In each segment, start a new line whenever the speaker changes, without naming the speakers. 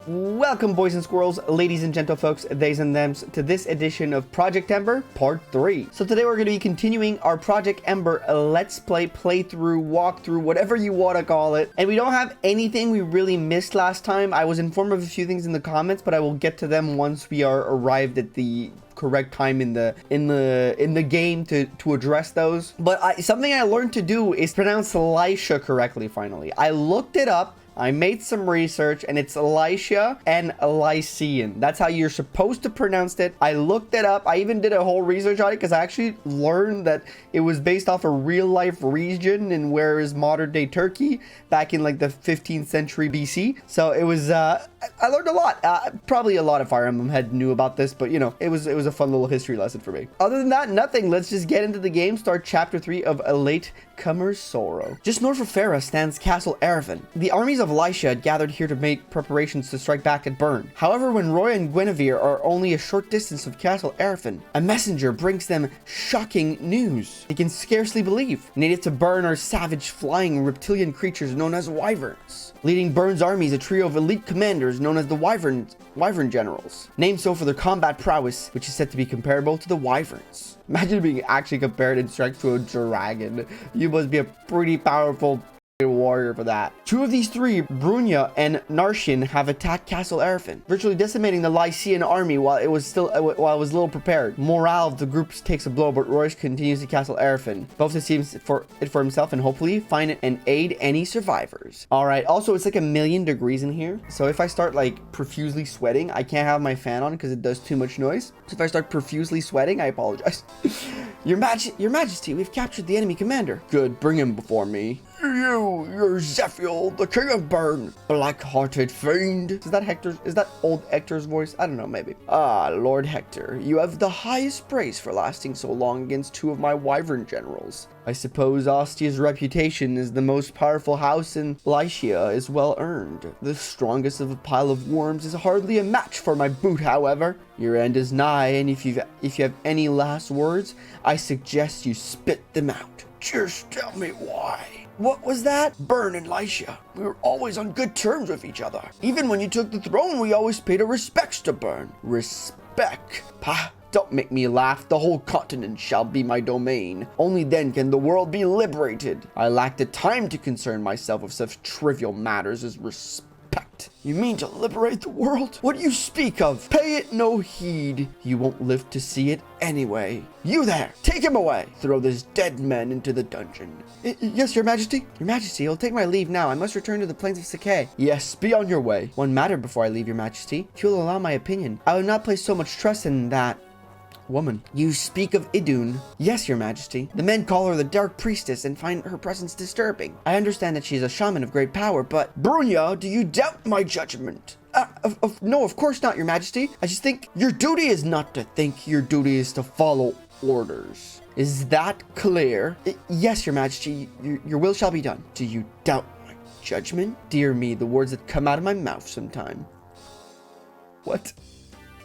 Welcome, boys and squirrels, ladies and gentlefolks, theys and thems, to this edition of Project Ember Part 3. So today we're going to be continuing our Project Ember Let's Play, playthrough, walkthrough, whatever you want to call it. And we don't have anything we really missed last time. I was informed of a few things in the comments, but I will get to them once we are arrived at the correct time in the game to address those. But something I learned to do is pronounce Elisha correctly. Finally, I looked it up. I made some research, and it's Elisha and Elysian. That's how you're supposed to pronounce it. I looked it up. I even did a whole research on it because I actually learned that it was based off a real-life region in where is modern-day Turkey back in like the 15th century BC. So it was, I learned a lot. Probably a lot of Fire Emblem had knew about this, but you know, it was a fun little history lesson for me. Other than that, nothing. Let's just get into the game. Start Chapter 3 of A Late Comer's Sorrow. Just north of Farah stands Castle Arafin. The armies of Elisha had gathered here to make preparations to strike back at Bern. However, when Roy and Guinevere are only a short distance of Castle Arafin, a messenger brings them shocking news. They can scarcely believe. Native to Bern are savage, flying reptilian creatures known as wyverns. Leading Bern's army is a trio of elite commanders known as the Wyvern Generals, named so for their combat prowess, which is said to be comparable to the wyverns. Imagine being actually compared in strength to a dragon. You must be a pretty powerful warrior for that. Two of these three, Brunya and Narshin, have attacked Castle Arafin, virtually decimating the Lycian army while it was little prepared. Morale of the group takes a blow, but Royce continues to Castle Arafin, both to see for himself and hopefully find it and aid any survivors. All right. Also, it's like 1,000,000 degrees in here, so if I start like profusely sweating, I can't have my fan on because it does too much noise. So if I start profusely sweating, I apologize. Your Majesty, we've captured the enemy commander. Good, bring him before me. You're Zephiel, the king of Bern, black-hearted fiend. Is that old Hector's voice? I don't know, maybe. Ah, Lord Hector, you have the highest praise for lasting so long against two of my wyvern generals. I suppose Ostia's reputation as the most powerful house in Lycia is well earned. The strongest of a pile of worms is hardly a match for my boot, however. Your end is nigh, and if you have any last words, I suggest you spit them out. Just tell me why. What was that? Bern and Lycia. We were always on good terms with each other. Even when you took the throne, we always paid our respects to Bern. Respect? Pah. Don't make me laugh. The whole continent shall be my domain. Only then can the world be liberated. I lack the time to concern myself with such trivial matters as respect. You mean to liberate the world? What do you speak of? Pay it no heed. You won't live to see it anyway. You there, take him away. Throw this dead man into the dungeon. Yes, Your Majesty. Your Majesty, I'll take my leave now. I must return to the plains of Sakai. Yes, be on your way. One matter before I leave, Your Majesty. If you'll allow my opinion, I would not place so much trust in that woman. You speak of Idun. Yes, Your Majesty. The men call her the Dark Priestess and find her presence disturbing. I understand that she's a shaman of great power, but Brunya, do you doubt my judgment? No, of course not, Your Majesty. I just think your duty is not to think. Your duty is to follow orders. Is that clear? Yes, Your Majesty. Your will shall be done. Do you doubt my judgment? Dear me, the words that come out of my mouth sometime. What?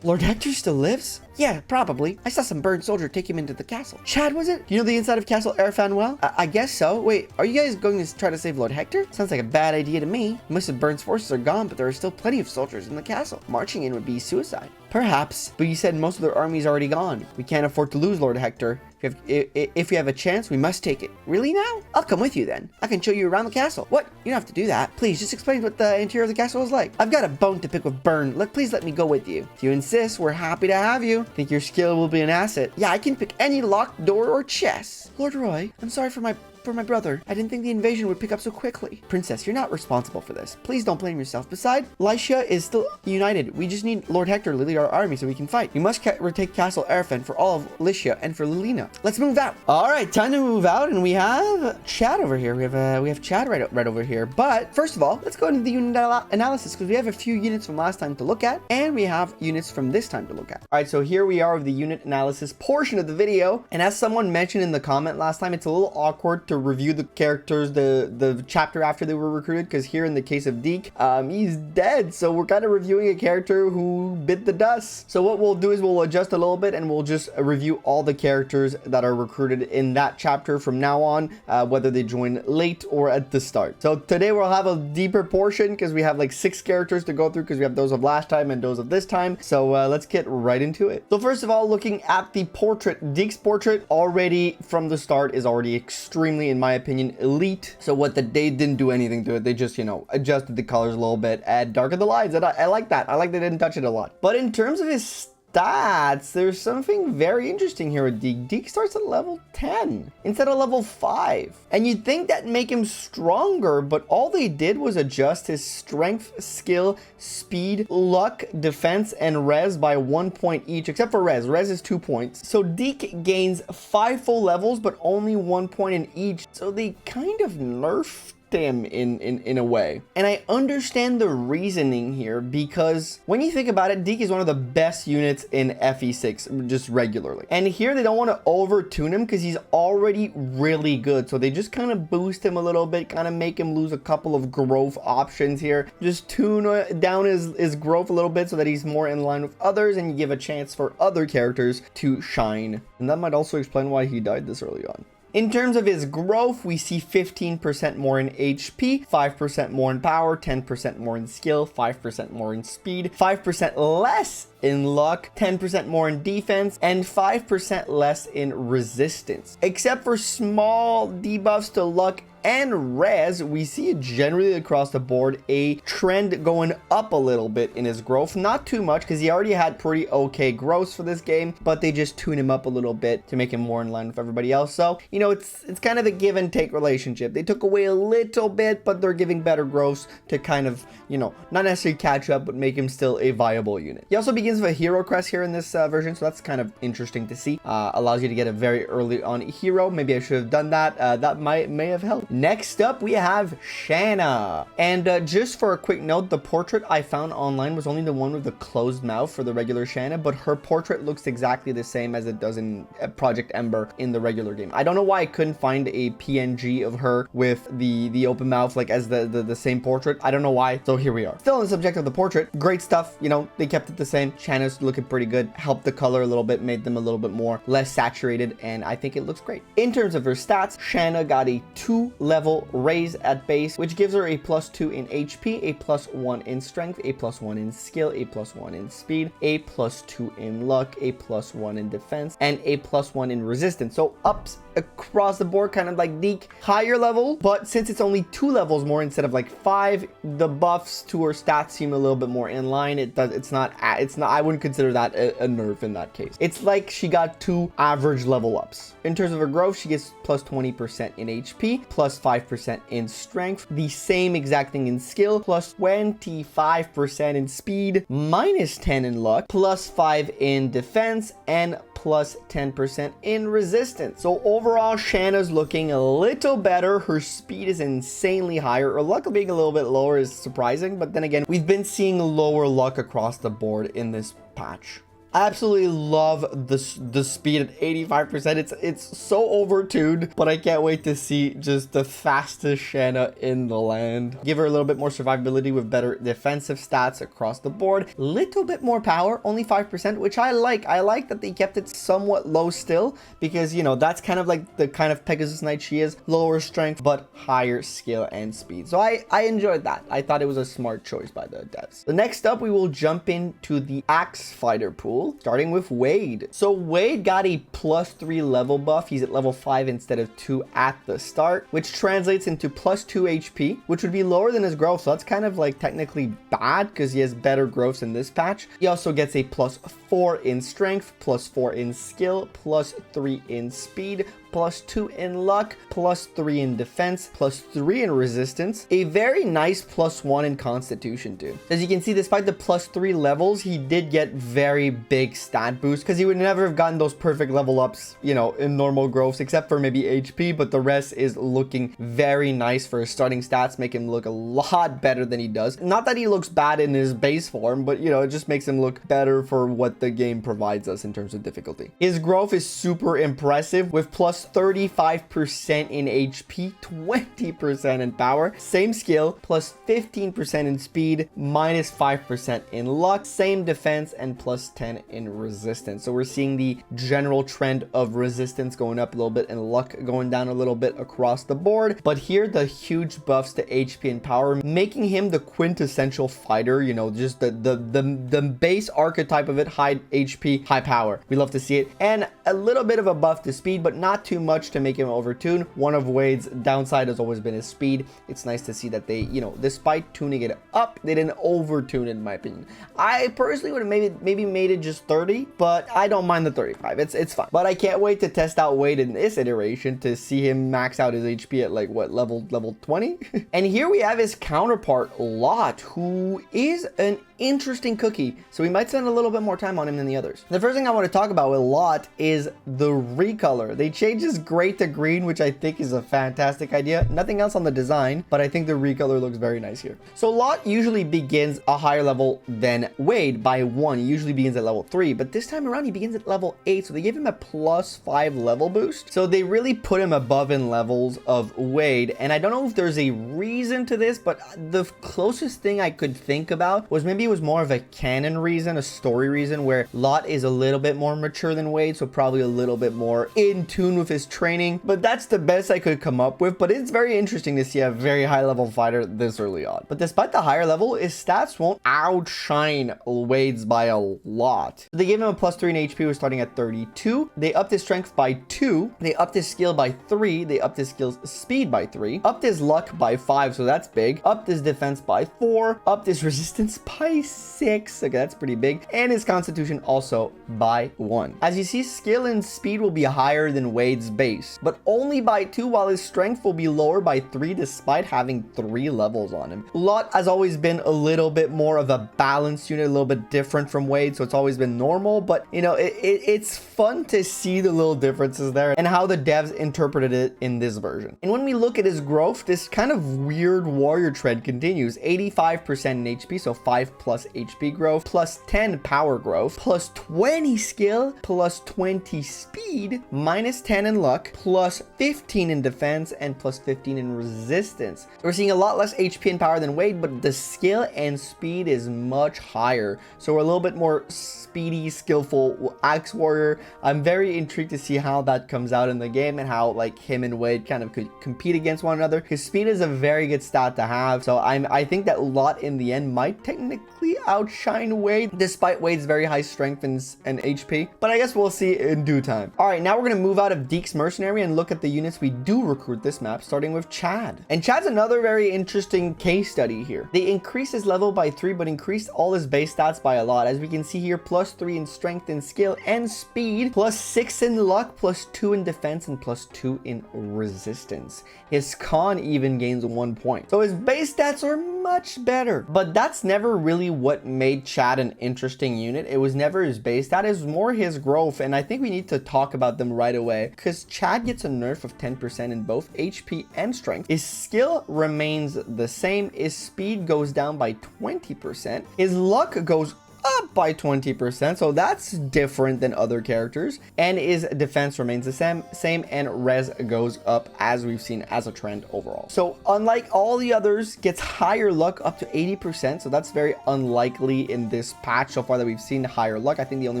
Lord Hector still lives? Yeah, probably. I saw some burned soldier take him into the castle. Chad, was it? Do you know the inside of Castle Arafin well? I guess so. Wait, are you guys going to try to save Lord Hector? Sounds like a bad idea to me. Most of Bern's forces are gone, but there are still plenty of soldiers in the castle. Marching in would be suicide. Perhaps, but you said most of their army's already gone. We can't afford to lose Lord Hector. If we have a chance, we must take it. Really now? I'll come with you then. I can show you around the castle. What? You don't have to do that. Please, just explain what the interior of the castle is like. I've got a bone to pick with Bern. Please let me go with you. If you insist, we're happy to have you. Think your skill will be an asset. Yeah, I can pick any locked door or chest. Lord Roy, I'm sorry for my brother. I didn't think the invasion would pick up so quickly. Princess, you're not responsible for this. Please don't blame yourself. Besides, Lycia is still united. We just need Lord Hector to lead our army so we can fight. We must retake Castle Arafin for all of Lycia and for Lilina. Let's move out. All right, time to move out, and we have Chad over here. We have Chad right over here. But first of all, let's go into the unit analysis because we have a few units from last time to look at, and we have units from this time to look at. All right, so here we are with the unit analysis portion of the video. And as someone mentioned in the comment last time, it's a little awkward to review the characters the chapter after they were recruited, because here in the case of Deke, he's dead, so we're kind of reviewing a character who bit the dust. So what we'll do is we'll adjust a little bit and we'll just review all the characters that are recruited in that chapter from now on, whether they join late or at the start. So today we'll have a deeper portion because we have like 6 characters to go through, because we have those of last time and those of this time. So let's get right into it. So first of all, looking at the portrait, Deke's portrait already from the start is already extremely, in my opinion, elite. So what they didn't do anything to it. They just, you know, adjusted the colors a little bit and darkened the lines. And I like that. I like they didn't touch it a lot. But in terms of his stats, there's something very interesting here with Deke. Deke starts at level 10 instead of level 5. And you'd think that'd make him stronger, but all they did was adjust his strength, skill, speed, luck, defense, and res by 1 point each, except for res. Res is 2 points. So Deke gains 5 full levels, but only 1 point in each. So they kind of nerfed him in a way. And I understand the reasoning here, because when you think about it, Deke is one of the best units in FE6 just regularly, and here they don't want to over tune him because he's already really good. So they just kind of boost him a little bit, kind of make him lose a couple of growth options here, just tune down his growth a little bit so that he's more in line with others, and you give a chance for other characters to shine. And that might also explain why he died this early on. In terms of his growth, we see 15% more in HP, 5% more in power, 10% more in skill, 5% more in speed, 5% less in luck, 10% more in defense, and 5% less in resistance. Except for small debuffs to luck and res, we see it generally across the board a trend going up a little bit in his growth. Not too much, because he already had pretty okay growth for this game, but they just tune him up a little bit to make him more in line with everybody else. So, you know, it's kind of a give and take relationship. They took away a little bit, but they're giving better growths to kind of, you know, not necessarily catch up, but make him still a viable unit. He also begins with a hero crest here in this version, so that's kind of interesting to see. Allows you to get a very early on hero. Maybe I should have done that. That may have helped. Next up, we have Shanna. And just for a quick note, the portrait I found online was only the one with the closed mouth for the regular Shanna, but her portrait looks exactly the same as it does in Project Ember in the regular game. I don't know why I couldn't find a PNG of her with the open mouth like as the same portrait. I don't know why. So here we are. Still on the subject of the portrait, great stuff. You know, they kept it the same. Shanna's looking pretty good. Helped the color a little bit, made them a little bit more less saturated, and I think it looks great. In terms of her stats, Shanna got a 2-level raise at base, which gives her a +2 in HP, a +1 in strength, a +1 in skill, a +1 in speed, a +2 in luck, a +1 in defense, and a +1 in resistance. So ups across the board, kind of like Deke. Higher level, but since it's only 2 levels more instead of like 5, the buffs to her stats seem a little bit more in line. It's not I wouldn't consider that a nerf in that case. It's like she got 2 average level ups. In terms of her growth, she gets +20% in HP, +5% in strength, the same exact thing in skill, +25% in speed, -10 in luck, +5 in defense, and +10% in resistance. So overall, Shanna's looking a little better. Her speed is insanely higher. Her luck being a little bit lower is surprising, but then again, we've been seeing lower luck across the board in this patch. I absolutely love the speed at 85%. It's so overtuned, but I can't wait to see just the fastest Shanna in the land. Give her a little bit more survivability with better defensive stats across the board. Little bit more power, only 5%, which I like. I like that they kept it somewhat low still, because, you know, that's kind of like the kind of Pegasus Knight she is. Lower strength, but higher skill and speed. So I enjoyed that. I thought it was a smart choice by the devs. The next up, we will jump into the Axe Fighter pool. Starting with Wade. So Wade got a +3 level buff. He's at level 5 instead of 2 at the start, which translates into +2 HP, which would be lower than his growth. So that's kind of like technically bad because he has better growths in this patch. He also gets a +4 in strength, +4 in skill, +3 in speed, +2 in luck, +3 in defense, +3 in resistance. A very nice +1 in constitution too. As you can see, despite the +3 levels, he did get very big stat boost because he would never have gotten those perfect level ups, you know, in normal growths, except for maybe HP, but the rest is looking very nice for his starting stats, make him look a lot better than he does. Not that he looks bad in his base form, but, you know, it just makes him look better for what the game provides us in terms of difficulty. His growth is super impressive with plus 35% in HP, 20% in power. Same skill, plus 15% in speed, minus 5% in luck. Same defense, and plus 10 in resistance. So we're seeing the general trend of resistance going up a little bit and luck going down a little bit across the board. But here, the huge buffs to HP and power, making him the quintessential fighter, you know, just the base archetype of it, high HP, high power. We love to see it. And a little bit of a buff to speed, but not too much to make him overtune. One of Wade's downside has always been his speed. It's nice to see that they, you know, despite tuning it up, they didn't overtune it, in my opinion. I personally would have maybe made it just 30, but I don't mind the 35. It's fine. But I can't wait to test out Wade in this iteration to see him max out his HP at like what level 20. And here we have his counterpart Lot, who is an interesting cookie, so we might spend a little bit more time on him than the others. The first thing I want to talk about with Lot is the recolor. They changed his gray to green, which I think is a fantastic idea. Nothing else on the design, but I think the recolor looks very nice here. So Lot usually begins a higher level than Wade by 1. He usually begins at level 3, but this time around he begins at level 8, so they gave him a plus 5 level boost. So they really put him above in levels of Wade, and I don't know if there's a reason to this, but the closest thing I could think about was maybe it was more of a canon reason, a story reason, where Lot is a little bit more mature than Wade, so probably a little bit more in tune with his training. But that's the best I could come up with. But it's very interesting to see a very high level fighter this early on. But despite the higher level, his stats won't outshine Wade's by a lot. They gave him a plus 3 in HP, was starting at 32. They upped his strength by 2. They upped his skill by 3. They upped his skill's speed by 3. Upped his luck by 5, so that's big. Upped his defense by 4. Upped his resistance by 6. Okay, that's pretty big. And his constitution also by 1. As you see, skill and speed will be higher than Wade's base, but only by 2, while his strength will be lower by 3 despite having 3 levels on him. Lot has always been a little bit more of a balanced unit, a little bit different from Wade, so it's always been normal, but you know, it's fun to see the little differences there and how the devs interpreted it in this version. And when we look at his growth, this kind of weird warrior trend continues. 85% in HP, so 5 plus HP growth, plus 10 power growth, plus 20 skill, plus 20 speed, minus 10 in luck, plus 15 in defense, and plus 15 in resistance. We're seeing a lot less HP and power than Wade, but the skill and speed is much higher. So we're a little bit more speedy, skillful axe warrior. I'm very intrigued to see how that comes out in the game and how like him and Wade kind of could compete against one another. His speed is a very good stat to have, so I think that Lot in the end might technically outshine Wade despite Wade's very high strength and HP, but I guess we'll see in due time. All right, now we're gonna move out of Deke's mercenary and look at the units we do recruit this map, starting with Chad. And Chad's another very interesting case study here. They increased his level by 3 but increased all his base stats by a lot. As we can see here, plus 3 in strength and skill and speed, plus 6 in luck, plus 2 in defense, and plus 2 in resistance. His con even gains 1 point, so his base stats are much better. But that's never really what made Chad an interesting unit. It was never his base stat, it was more his growth, and I think we need to talk about them right away because Chad gets a nerf of 10% in both HP and strength. His skill remains the same. His speed goes down by 20%. His luck goes up by 20%, so that's different than other characters, and his defense remains the same, and res goes up as we've seen as a trend overall. So unlike all the others, gets higher luck up to 80%, so that's very unlikely in this patch so far that we've seen higher luck. I think the only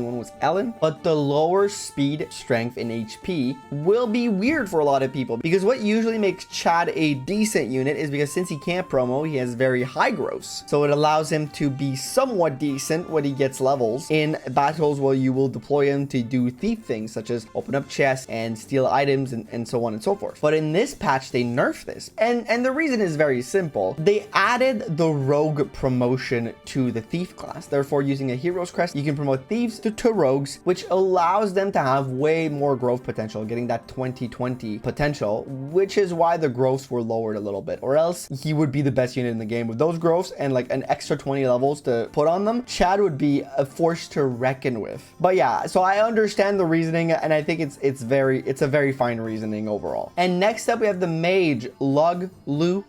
one was Ellen, but the lower speed, strength, and HP will be weird for a lot of people because what usually makes Chad a decent unit is because since he can't promo, he has very high growths, so it allows him to be somewhat decent when he gets levels in battles where you will deploy him to do thief things such as open up chests and steal items and so on and so forth. But in this patch they nerfed this, and the reason is very simple. They added the rogue promotion to the thief class. Therefore, using a hero's crest, you can promote thieves to rogues, which allows them to have way more growth potential, getting that 20/20 potential, which is why the growths were lowered a little bit, or else he would be the best unit in the game. With those growths and like an extra 20 levels to put on them, Chad god would be a force to reckon with. But yeah, so I understand the reasoning, and I think it's a very fine reasoning overall. And next up we have the mage, Lugh.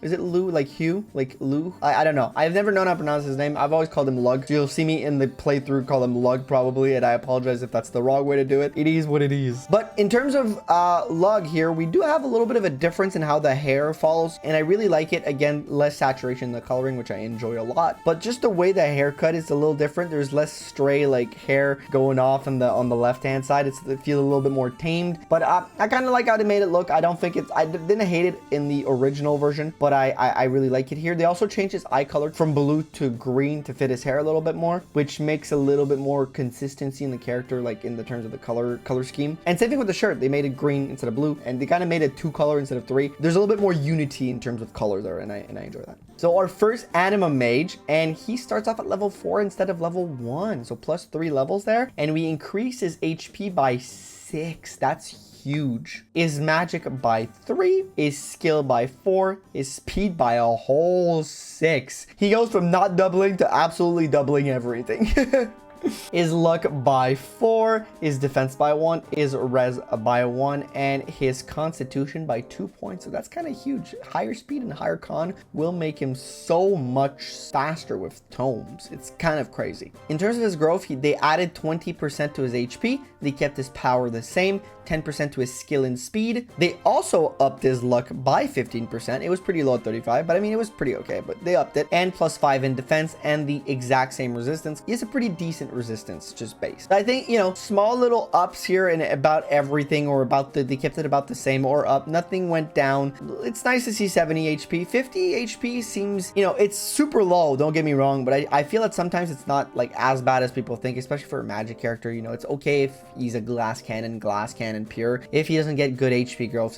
Is it Lugh, like Hugh, like Lugh? I don't know. I've never known how to pronounce his name. I've always called him Lugh. You'll see me in the playthrough call him Lugh probably, and I apologize if that's the wrong way to do it. It is what it is. But in terms of Lugh here, we do have a little bit of a difference in how the hair falls, and I really like it. Again, less saturation in the coloring, which I enjoy a lot, but just the way the haircut is a little different. There's less stray like hair going off on the left hand side. It feels a little bit more tamed, but I kind of like how they made it look. I didn't hate it in the original version, but I really like it here. They also changed his eye color from blue to green to fit his hair a little bit more, which makes a little bit more consistency in the character, like in the terms of the color scheme. And same thing with the shirt. They made it green instead of blue, and they kind of made it 2 color instead of 3. There's a little bit more unity in terms of color there, and I enjoy that. So our first anima mage, and he starts off at level 4 instead of level 1, so plus 3 levels there, and we increase his HP by 6. That's huge. Is magic by 3, is skill by 4, is speed by a whole 6. He goes from not doubling to absolutely doubling everything. Is luck by 4, is defense by 1, is res by 1, and his constitution by 2 points. So that's kind of huge. Higher speed and higher con will make him so much faster with tomes. It's kind of crazy. In terms of his growth, they added 20% to his HP. They kept his power the same, 10% to his skill and speed. They also upped his luck by 15%. It was pretty low at 35, but I mean, it was pretty okay, but they upped it. And plus 5 in defense and the exact same resistance. He has a pretty decent resistance just based. I think, you know, small little ups here and about everything, or about they kept it about the same or up. Nothing went down. It's nice to see 70 HP. 50 HP seems, you know, it's super low, don't get me wrong, but I feel that sometimes it's not like as bad as people think, especially for a magic character. You know, it's okay if he's a glass cannon pure. If he doesn't get good HP growth,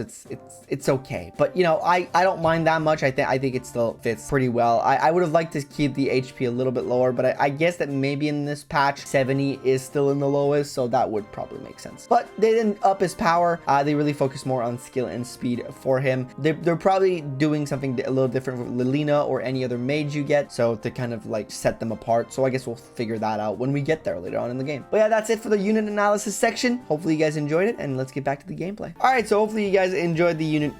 it's okay. But you know, I don't mind that much. I think it still fits pretty well. I would have liked to keep the HP a little bit lower, but I guess that maybe in this patch 70 is still in the lowest, so that would probably make sense. But they didn't up his power. They really focused more on skill and speed for him. They're probably doing something a little different with Lilina or any other mage you get, so to kind of like set them apart. So I guess we'll figure that out when we get there later on in the game. But yeah, that's it for the unit analysis section. Hopefully you guys enjoyed it, and let's get back to the gameplay. All right, so hopefully you guys enjoyed the unit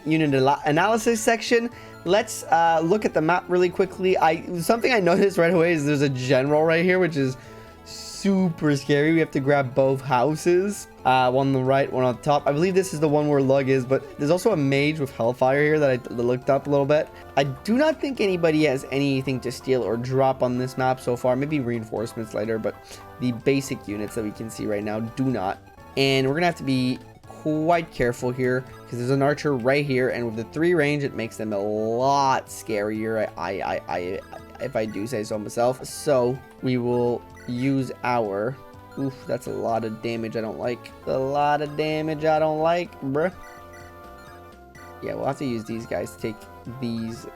analysis section. Let's look at the map really quickly. Something I noticed right away is there's a general right here, which is super scary. We have to grab both houses, one on the right, one on the top. I believe this is the one where Lugh is, but there's also a mage with hellfire here that I looked up a little bit. I do not think anybody has anything to steal or drop on this map so far. Maybe reinforcements later, but the basic units that we can see right now do not. And we're gonna have to be quite careful here because there's an archer right here, and with the 3 range, it makes them a lot scarier. If I do say so myself. So we will use our, oof, that's a lot of damage I don't like. A lot of damage I don't like, bruh. Yeah, we'll have to use these guys to take these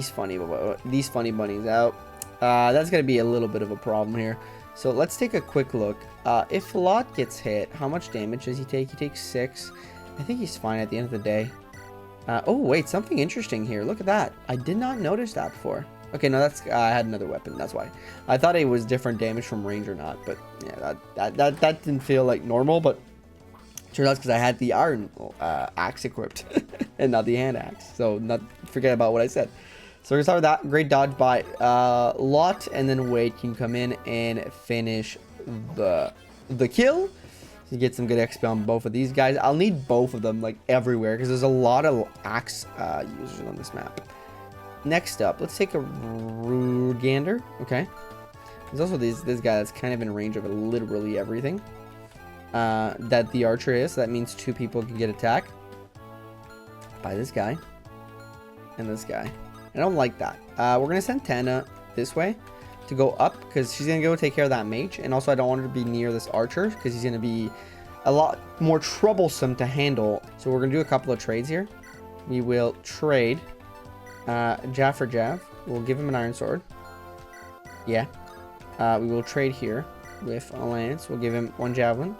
funny bunnies out. That's gonna be a little bit of a problem here. So let's take a quick look. If Lot gets hit, how much damage does he take? He takes 6. I think he's fine at the end of the day. Oh wait, something interesting here. Look at that. I did not notice that before. Okay, no, that's I had another weapon. That's why. I thought it was different damage from range or not, but yeah, that didn't feel like normal. But turns out because I had the iron axe equipped and not the hand axe. So forget about what I said. So we're gonna start with that. Great dodge by Lot, and then Wade can come in and finish the kill. You get some good XP on both of these guys. I'll need both of them like everywhere because there's a lot of axe users on this map. Next up, let's take a Rugander. Okay. There's also this guy that's kind of in range of literally everything that the archer is. So that means 2 people can get attacked by this guy and this guy. I don't like that. We're gonna send Tana this way to go up because she's gonna go take care of that mage, and also I don't want her to be near this archer because he's gonna be a lot more troublesome to handle. So we're gonna do a couple of trades here. We will trade Jav for Jav. We'll give him an iron sword. Yeah. We will trade here with a lance. We'll give him 1 javelin,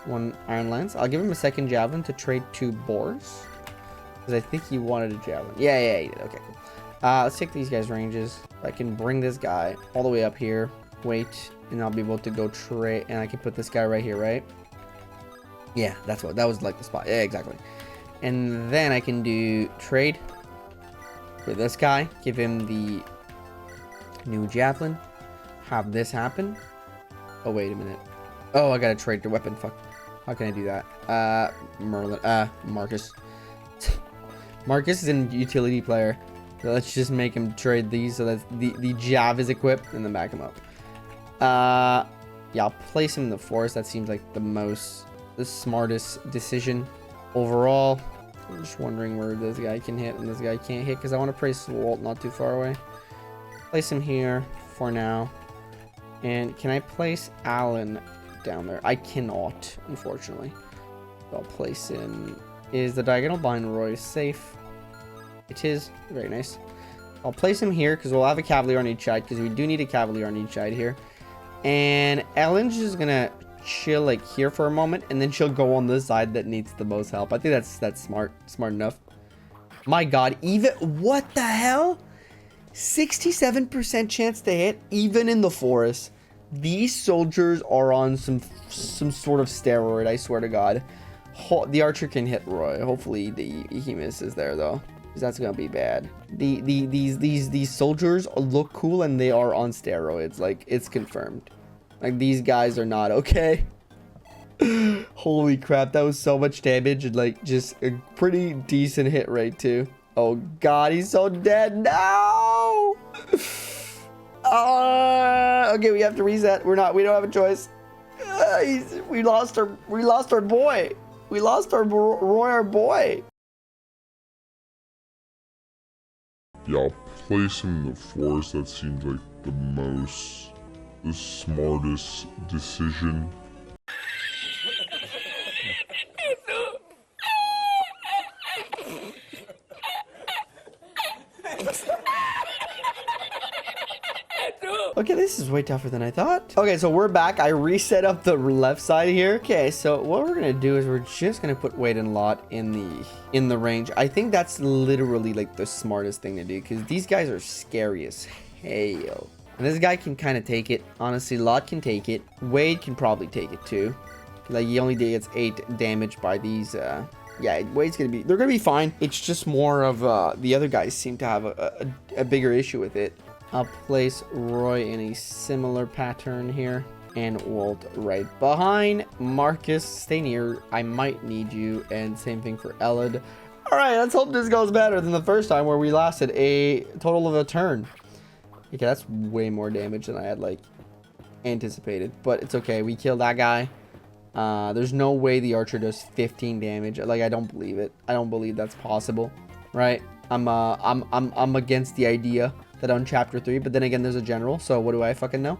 1 iron lance. I'll give him a 2nd javelin to trade 2 boars because I think he wanted a javelin. Yeah, he did. Okay, cool. Let's take these guys' ranges. I can bring this guy all the way up here. Wait, and I'll be able to go trade. And I can put this guy right here, right? Yeah, that was like the spot. Yeah, exactly. And then I can do trade for this guy. Give him the new javelin. Have this happen. Oh, wait a minute. Oh, I gotta trade the weapon. Fuck. How can I do that? Marcus. Marcus is a utility player. So let's just make him trade these so that the Jav is equipped and then back him up. Yeah, I'll place him in the forest. That seems like the smartest decision overall. I'm just wondering where this guy can hit and this guy can't hit because I want to place Walt not too far away. Place him here for now. And can I place Alan down there? I cannot, unfortunately. So I'll place him. Is the diagonal behind Roy safe? It is. Very nice. I'll place him here because we'll have a Cavalier on each side because we do need a Cavalier on each side here. And Ellen's just gonna chill like here for a moment and then she'll go on the side that needs the most help. I think that's smart enough. My god, even what the hell? 67% chance to hit even in the forest. These soldiers are on some sort of steroid, I swear to god. The archer can hit Roy. Hopefully he misses there though, because that's gonna be bad. These soldiers look cool and they are on steroids. Like, it's confirmed. Like, these guys are not okay. Holy crap, that was so much damage and like just a pretty decent hit rate too. Oh god, he's so dead. No. Okay, we have to reset. We don't have a choice. We lost our boy. We lost our Roy, our boy.
Yeah, I'll place him in the forest. That seems like the smartest decision.
Okay, this is way tougher than I thought. Okay, so we're back. I reset up the left side here. Okay, so what we're gonna do is we're just gonna put Wade and Lot in the range. I think that's literally like the smartest thing to do because these guys are scary as hell. And this guy can kind of take it. Honestly, Lot can take it. Wade can probably take it too. Like, he only gets 8 damage by these. Yeah, Wade's they're gonna be fine. It's just more of the other guys seem to have a bigger issue with it. I'll place Roy in a similar pattern here. And Walt right behind. Marcus, stay near. I might need you. And same thing for Elid. Alright, let's hope this goes better than the first time where we lasted a total of a turn. Okay, that's way more damage than I had, like, anticipated. But it's okay. We killed that guy. There's no way the archer does 15 damage. Like, I don't believe it. I don't believe that's possible. Right? I'm against the idea that on chapter 3, but then again, there's a general, so what do I fucking know?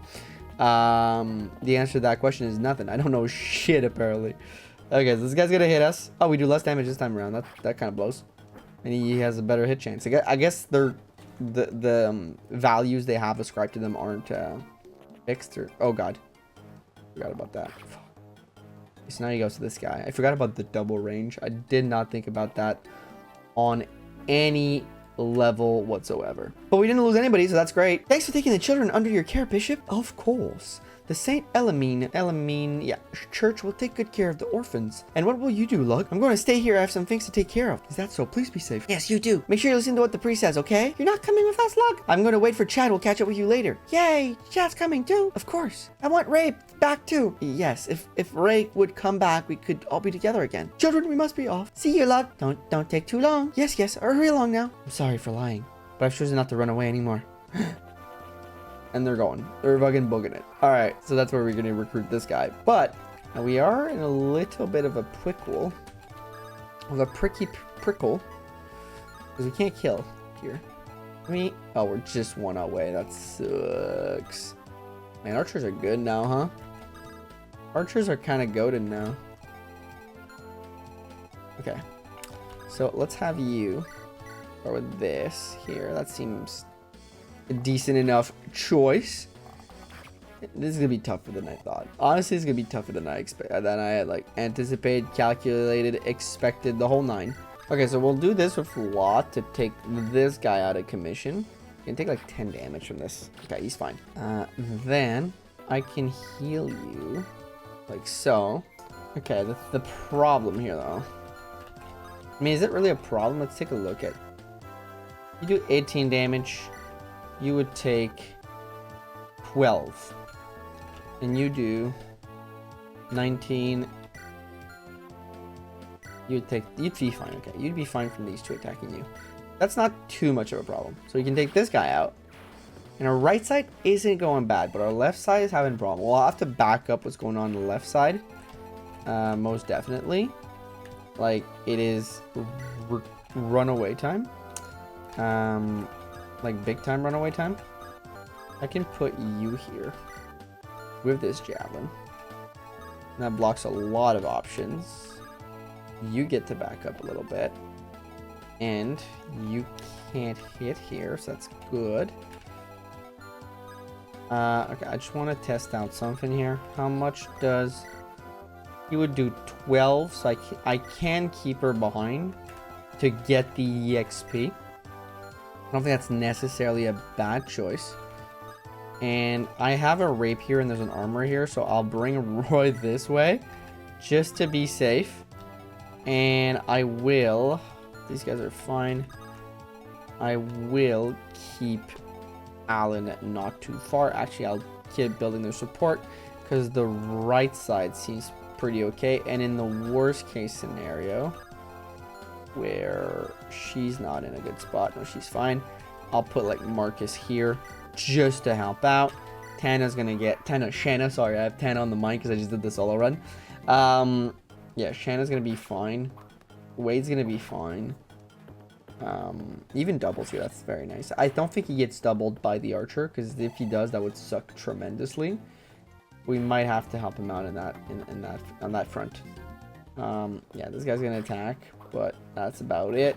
The answer to that question is nothing. I don't know shit, apparently. Okay, so this guy's gonna hit us. Oh, we do less damage this time around. That kind of blows. And he has a better hit chance. I guess the values they have ascribed to them aren't fixed. Or, oh god, forgot about that. So now he goes to this guy. I forgot about the double range. I did not think about that on any level whatsoever. But we didn't lose anybody, so that's great. Thanks for taking the children under your care, Bishop. Of course. The St. Elamine, yeah, church will take good care of the orphans. And what will you do, Lugh? I'm going to stay here. I have some things to take care of. Is that so? Please be safe. Yes, you do. Make sure you listen to what the priest says, okay? You're not coming with us, Lugh? I'm going to wait for Chad. We'll catch up with you later. Yay! Chad's coming too. Of course. I want Ray back too. Yes, if Ray would come back, we could all be together again. Children, we must be off. See you, Lugh. Don't take too long. Yes, hurry along now. I'm sorry for lying, but I've chosen not to run away anymore. And they're going. They're fucking booging it. All right, so that's where we're going to recruit this guy. But we are in a little bit of a prickle. Of a prickle. Because we can't kill here. Oh, we're just 1 away. That sucks. Man, archers are good now, huh? Archers are kind of goated now. Okay. So let's have you start with this here. That seems a decent enough choice. This is gonna be tougher than I thought. Honestly, it's gonna be tougher than I had like anticipated, calculated, expected, the whole 9. Okay, so we'll do this with Lot to take this guy out of commission. You can take like 10 damage from this. Okay, he's fine. Then I can heal you like so. Okay, the problem here though. I mean, is it really a problem? Let's take a look at. You do 18 damage. You would take 12. And you do 19. You'd be fine. Okay, you'd be fine from these two attacking you. That's not too much of a problem. So you can take this guy out. And our right side isn't going bad, but our left side is having a problem. We'll have to back up what's going on the left side. Most definitely. Like, it is runaway time. Like, big time runaway time. I can put you here with this javelin. And that blocks a lot of options. You get to back up a little bit. And you can't hit here, so that's good. Okay, I just want to test out something here. How much does... He would do 12, so I can keep her behind to get the EXP. I don't think that's necessarily a bad choice. And I have a rape here and there's an armor here, so I'll bring Roy this way just to be safe. And I will... These guys are fine. I will keep Alan not too far. Actually, I'll keep building their support because the right side seems pretty okay. And in the worst case scenario, where she's not in a good spot, no, she's fine, I'll put like Marcus here just to help out. Shanna's sorry, I have Tana on the mic because I just did the solo run. Yeah, Shanna's gonna be fine. Wade's gonna be fine. Even doubles here, that's very nice. I don't think he gets doubled by the archer, because if he does, that would suck tremendously. We might have to help him out in that on that front. Yeah, this guy's gonna attack, but that's about it.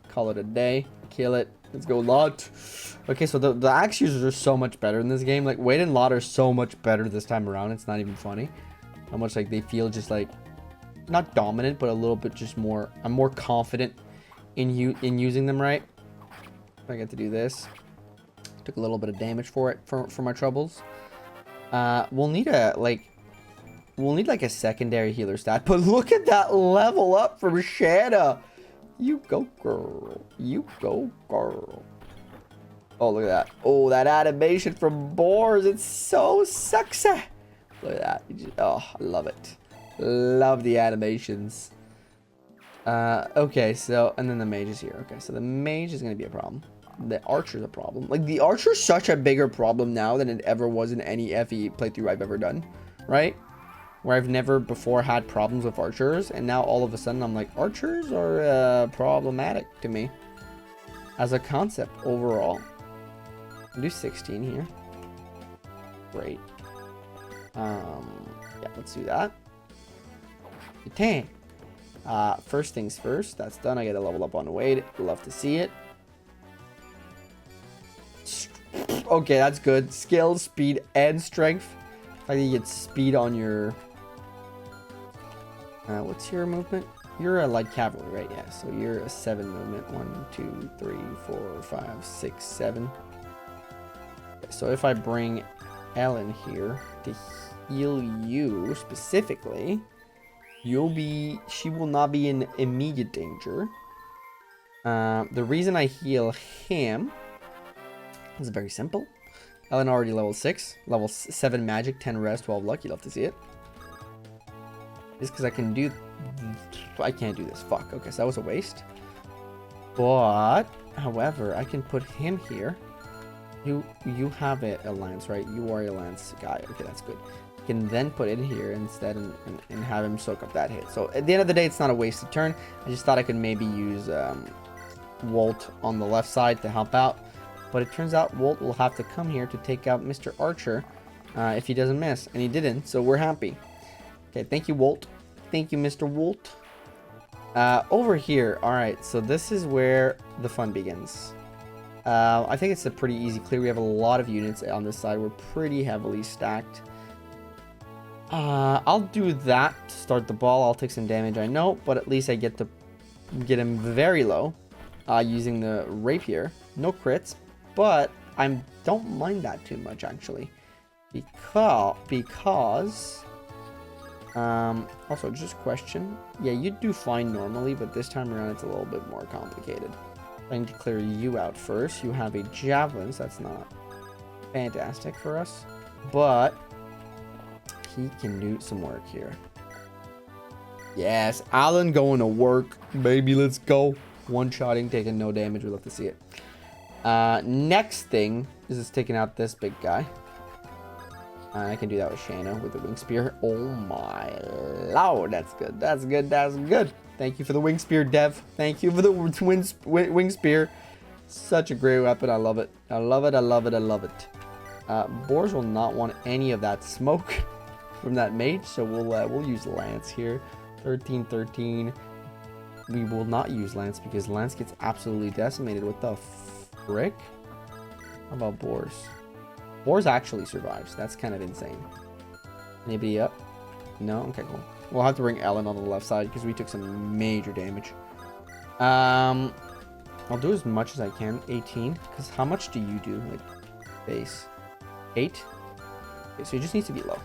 Call it a day. Kill it. Let's go, Lot. Okay, so the axe users are so much better in this game. Like, Wade and Lot are so much better this time around. It's not even funny how much like they feel just like not dominant, but a little bit just more. I'm more confident in using them right. I get to do this. Took a little bit of damage for it for my troubles. We'll need like a secondary healer stat, but look at that level up from Shanna. You go, girl. You go, girl. Oh, look at that. Oh, that animation from Boars. It's so sexy. Look at that. Oh, I love it. Love the animations. Okay, so, and then the mage is here. Okay, so the mage is going to be a problem. The archer's a problem. Like, the archer's such a bigger problem now than it ever was in any FE playthrough I've ever done. Right? Where I've never before had problems with archers, and now all of a sudden I'm like, archers are problematic to me as a concept overall. I'll do 16 here. Great. Yeah, let's do that. 10. First things first, that's done. I get a level up on Wade. Love to see it. Okay, that's good. Skill, speed, and strength. I think you get speed on your... what's your movement? You're a light cavalry, right? Yeah, so you're a 7 movement. 1, 2, 3, 4, 5, 6, 7. So if I bring Ellen here to heal you specifically, she will not be in immediate danger. The reason I heal him is very simple. Ellen already level 6, level 7 magic, 10 rest, 12 luck. You love to see it. It's because I can't do this. Fuck. Okay, so that was a waste. But, however, I can put him here. You have an alliance, right? You are a alliance guy. Okay, that's good. I can then put it here instead and have him soak up that hit. So at the end of the day, it's not a wasted turn. I just thought I could maybe use Walt on the left side to help out. But it turns out Walt will have to come here to take out Mr. Archer if he doesn't miss. And he didn't, so we're happy. Okay, thank you, Walt. Thank you, Mr. Walt. Over here, alright, so this is where the fun begins. I think it's a pretty easy clear. We have a lot of units on this side. We're pretty heavily stacked. I'll do that to start the ball. I'll take some damage, I know, but at least I get to get him very low using the rapier. No crits, but I don't mind that too much, actually. Because also, just question. Yeah, you do fine normally, but this time around it's a little bit more complicated. I need to clear you out first. You have a javelin, so that's not fantastic for us. But he can do some work here. Yes, Alan going to work. Baby, let's go. One-shotting, taking no damage. We'd love to see it. Next thing is just taking out this big guy. I can do that with Shanna with the wing spear. Oh my lord, that's good. That's good. That's good. Thank you for the wing spear, Dev. Thank you for the wing spear. Such a great weapon. I love it. I love it. I love it. I love it. Boars will not want any of that smoke from that mage, so we'll use Lance here. 13, 13. We will not use Lance because Lance gets absolutely decimated. What the frick? How about Boars? Boars actually survives. That's kind of insane. Anybody up? No? Okay, cool. We'll have to bring Ellen on the left side because we took some major damage. I'll do as much as I can. 18. Because how much do you do? Like, base? 8? Okay, so it just needs to be low.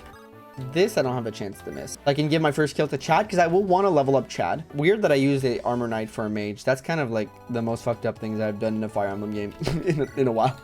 This I don't have a chance to miss. I can give my first kill to Chad because I will want to level up Chad. Weird that I used a armor knight for a mage. That's kind of like the most fucked up things I've done in a Fire Emblem game in a while.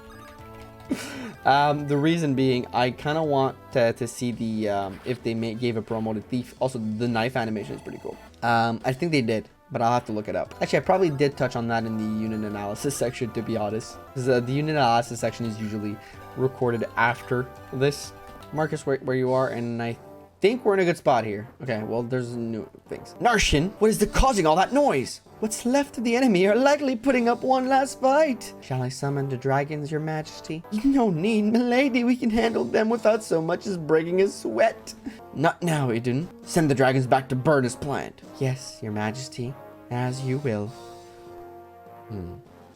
The reason being, I kind of want to see the if they gave a promo to Thief. Also, the knife animation is pretty cool. I think they did, but I'll have to look it up. Actually, I probably did touch on that in the unit analysis section, to be honest. Because the unit analysis section is usually recorded after this. Marcus, where you are, and I think we're in a good spot here. Okay, well, there's new things. Narshin, what is causing all that noise? What's left of the enemy are likely putting up one last fight. Shall I summon the dragons, your majesty? No need, milady. We can handle them without so much as breaking a sweat. Not now, Idun. Send the dragons back to burn as planned. Yes, your majesty. As you will.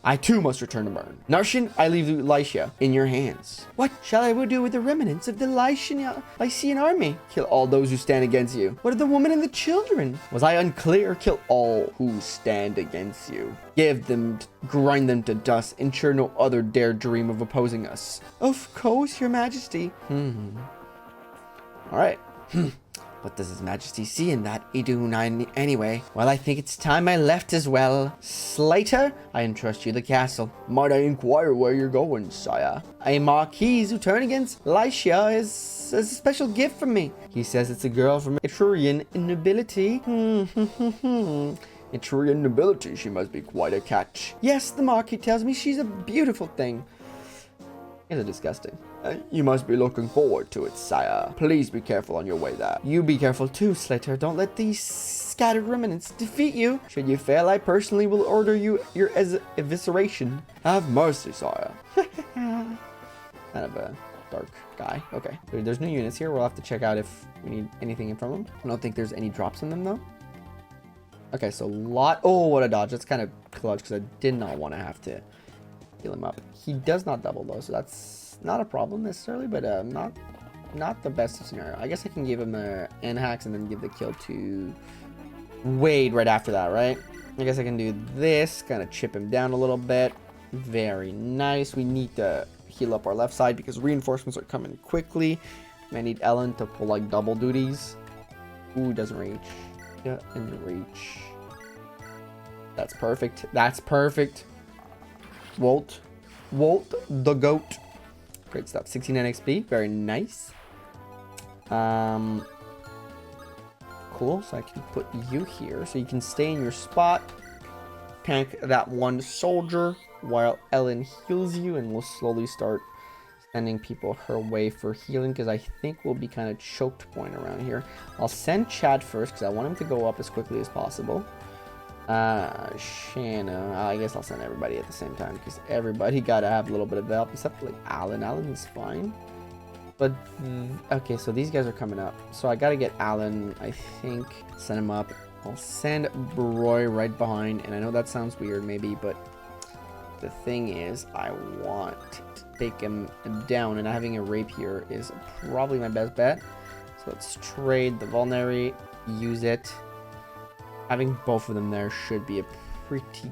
I too must return to Burn. Narshin, I leave Lycia in your hands. What shall I do with the remnants of the Lycian army? Kill all those who stand against you. What of the women and the children? Was I unclear? Kill all who stand against you. Grind them to dust. Ensure no other dare dream of opposing us. Of course, your majesty. All right. What does His Majesty see in that Idun anyway? Well, I think it's time I left as well. Slater, I entrust you the castle. Might I inquire where you're going, sire? A marquis who turned against Lycia is a special gift from me. He says it's a girl from Etrurian nobility. Etrurian nobility, she must be quite a catch. Yes, the marquis tells me she's a beautiful thing. It's disgusting. You must be looking forward to it, sire. Please be careful on your way there. You be careful too, Slater. Don't let these scattered remnants defeat you. Should you fail, I personally will order your evisceration. Have mercy, sire. Kind of a dark guy. Okay. There's new units here. We'll have to check out if we need anything from them. I don't think there's any drops in them, though. Okay, so Oh, what a dodge. That's kind of clutch because I did not want to have to heal him up. He does not double, though, so that's not a problem necessarily, but not the best scenario. I guess I can give him a N-hacks and then give the kill to Wade right after that, right? I guess I can do this, kind of chip him down a little bit. Very nice. We need to heal up our left side because reinforcements are coming quickly. I need Ellen to pull like double duties. Ooh, doesn't reach. Yeah, and reach. That's perfect. That's perfect. Walt the goat. Great stuff. 69 XP. Very nice. Cool. So I can put you here. So you can stay in your spot. Tank that one soldier while Ellen heals you. And we'll slowly start sending people her way for healing. Because I think we'll be kind of choked point around here. I'll send Chad first. Because I want him to go up as quickly as possible. Shanna, I guess I'll send everybody at the same time because everybody gotta have a little bit of help except like Alan. Alan is fine, but okay, so these guys are coming up, so I gotta get Alan. I think send him up. I'll send Roy right behind, and I know that sounds weird maybe, but the thing is I want to take him down, and having a rapier is probably my best bet. So let's trade the vulnerary, use it. Having both of them there should be a pretty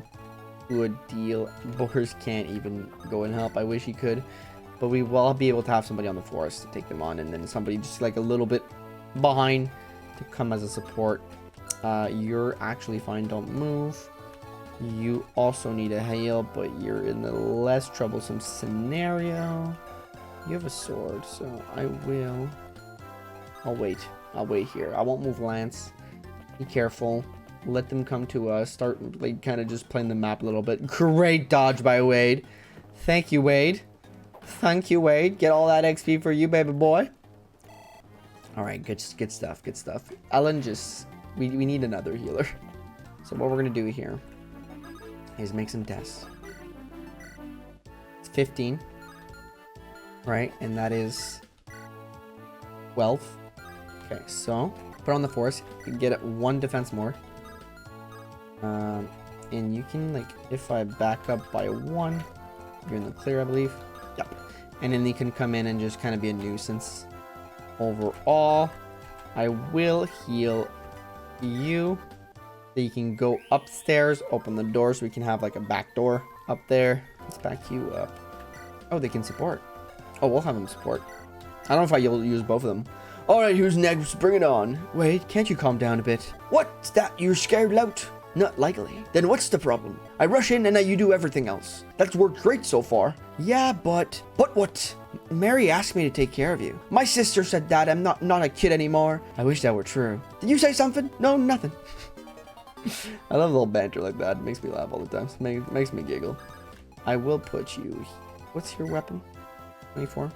Good deal. Boris can't even go and help. I wish he could. But we will be able to have somebody on the forest to take them on. And then somebody just like a little bit behind to come as a support. You're actually fine. Don't move. You also need a heal, but you're in the less troublesome scenario. You have a sword, so I'll wait. I'll wait here. I won't move Lance. Be careful. Let them come to us. Start like kind of just playing the map a little bit. Great dodge by Wade. Thank you, Wade. Thank you, Wade. Get all that XP for you, baby boy. All right, good stuff. Good stuff. Ellen, just we need another healer. So what we're gonna do here is make some tests. It's 15, right? And that is 12. Okay, so put on the force. You can get it 1 defense more. And you can, like, if I back up by 1, you're in the clear, I believe. Yep. And then you can come in and just kind of be a nuisance. Overall, I will heal you. So you can go upstairs, open the door so we can have like a back door up there. Let's back you up. Oh, they can support. Oh, we'll have them support. I don't know if I'll use both of them. All right, who's next? Bring it on. Wait, can't you calm down a bit? What's that? You're scared lout? Not likely. Then what's the problem? I rush in and you do everything else. That's worked great so far. Yeah, but what? Mary asked me to take care of you. My sister said that. I'm not a kid anymore. I wish that were true. Did you say something? No, nothing. I love a little banter like that. It makes me laugh all the time. It makes me giggle. I will put you... What's your weapon? 24.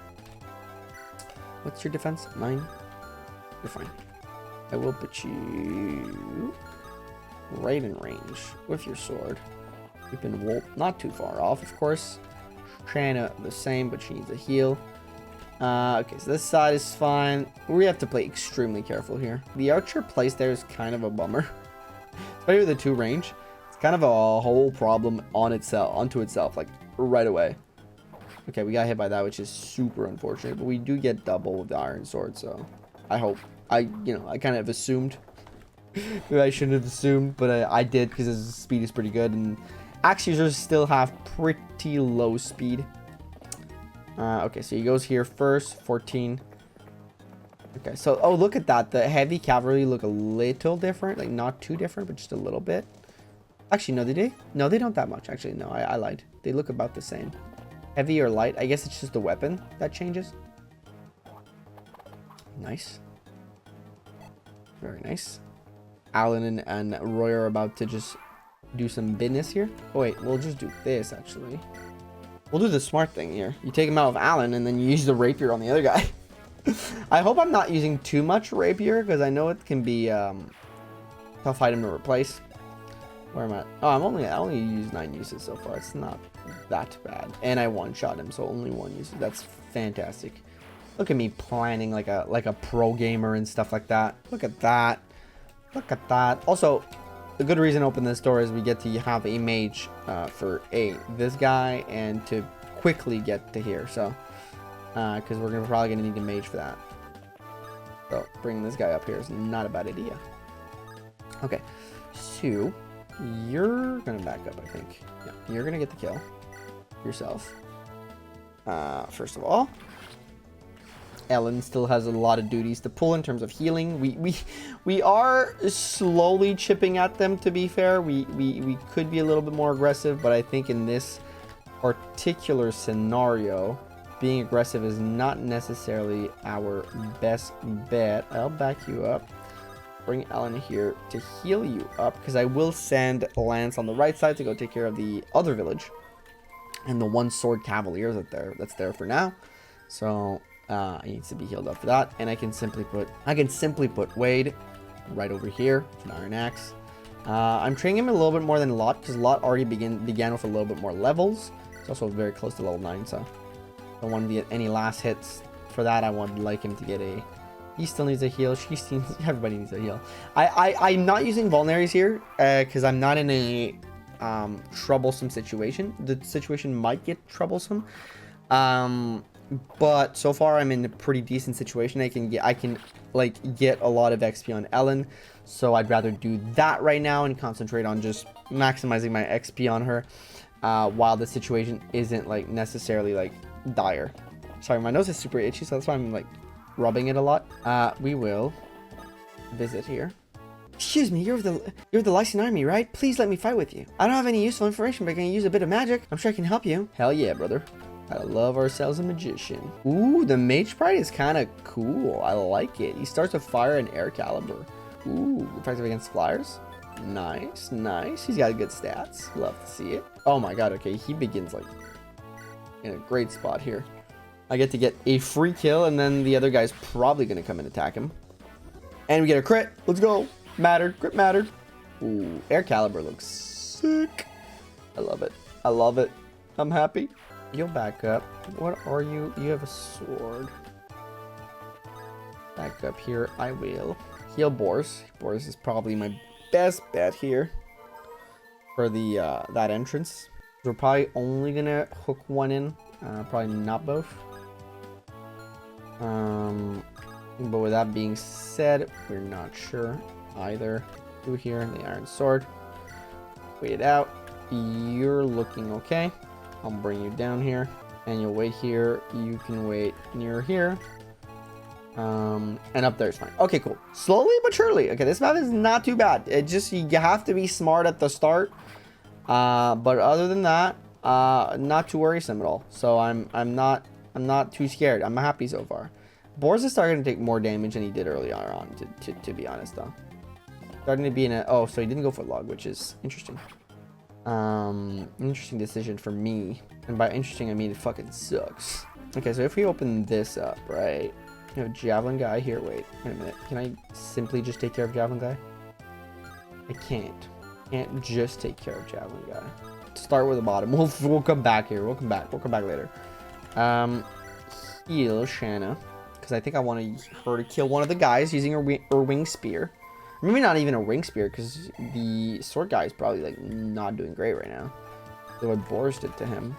What's your defense? 9. You're fine. I will put you right in range with your sword. Keeping Wolf not too far off, of course. Shanna the same, but she needs a heal. Okay, so this side is fine. We have to play extremely careful here. The archer place there is kind of a bummer. Especially with the 2 range. It's kind of a whole problem onto itself, like right away. Okay, we got hit by that, which is super unfortunate. But we do get double with the iron sword, so I hope. I kind of assumed. Maybe I shouldn't have assumed, but I did because his speed is pretty good. And axe users still have pretty low speed. Okay, so he goes here first, 14. Okay, so, oh, look at that. The heavy cavalry look a little different. Like, not too different, but just a little bit. Actually, no, they do. No, they don't that much. Actually, no, I lied. They look about the same. Heavy or light. I guess it's just the weapon that changes. Nice. Very nice. Alan and Roy are about to just do some business here. Oh, wait, we'll just do this, actually. We'll do the smart thing here. You take him out of Alan, and then you use the rapier on the other guy. I hope I'm not using too much rapier, because I know it can be tough item to replace. Where am I? Oh, I only used 9 uses so far. It's not that bad. And I one-shot him, so only 1 use. That's fantastic. Look at me planning like a pro gamer and stuff like that. Look at that. Look at that. Also, the good reason to open this door is we get to have a mage for this guy and to quickly get to here. So, because we're probably gonna need a mage for that. So bringing this guy up here is not a bad idea. Okay, so you're gonna back up, I think. Yeah, you're gonna get the kill yourself. First of all, Ellen still has a lot of duties to pull in terms of healing. We are slowly chipping at them, to be fair. We could be a little bit more aggressive, but I think in this particular scenario, being aggressive is not necessarily our best bet. I'll back you up. Bring Ellen here to heal you up, because I will send Lance on the right side to go take care of the other village and the 1 sword cavalier that's there for now. So he needs to be healed up for that, and I can simply put Wade right over here with an iron axe. I'm training him a little bit more than Lot, because Lot already began with a little bit more levels. It's also very close to level 9, so I don't want to get any last hits for that. I would like him to get a... He still needs a heal. Everybody needs a heal. I'm not using vulneraries here because I'm not in a troublesome situation. The situation might get troublesome. But so far I'm in a pretty decent situation. I can like get a lot of XP on Ellen, so I'd rather do that right now and concentrate on just maximizing my XP on her, while the situation isn't like necessarily like dire. Sorry, my nose is super itchy, so that's why I'm like rubbing it a lot. We will visit here. Excuse me, you're the Lycian army, right? Please let me fight with you. I don't have any useful information, but I can use a bit of magic. I'm sure I can help you. Hell yeah, brother. I love ourselves a magician. Ooh, the Mage Sprite is kind of cool. I like it. He starts with fire and air caliber. Ooh, effective against flyers. Nice, nice. He's got good stats. Love to see it. Oh my god, okay. He begins like in a great spot here. I get to get a free kill, and then the other guy's probably going to come and attack him. And we get a crit. Let's go. Mattered. Crit mattered. Ooh, air caliber looks sick. I love it. I love it. I'm happy. You'll back up. What are you? You have a sword. Back up here. I will. Heal Boars. Boars is probably my best bet here for the that entrance. We're probably only gonna hook one in. Probably not both. But with that being said, we're not sure either. Do here the iron sword. Wait it out. You're looking okay. I'll bring you down here, and you'll wait here. You can wait near here, and up there is fine. Okay, cool. Slowly but surely. Okay, this map is not too bad. It just, you have to be smart at the start, but other than that, not too worrisome at all. So I'm not too scared. I'm happy so far. Boars is starting to take more damage than he did earlier on, to be honest, though. Starting to be in a, oh, so he didn't go for Lugh, which is interesting. Interesting decision for me, and by interesting I mean it fucking sucks. Okay, so if we open this up, right, you have Javelin guy here. Wait a minute, can I simply just take care of Javelin guy? I can't just take care of Javelin guy. Start with the bottom. We'll come back here. We'll come back later. Heal Shanna, because I think I want her to kill one of the guys using her wing spear. Maybe not even a ring spear, because the sword guy is probably like not doing great right now. The way Boris did to him.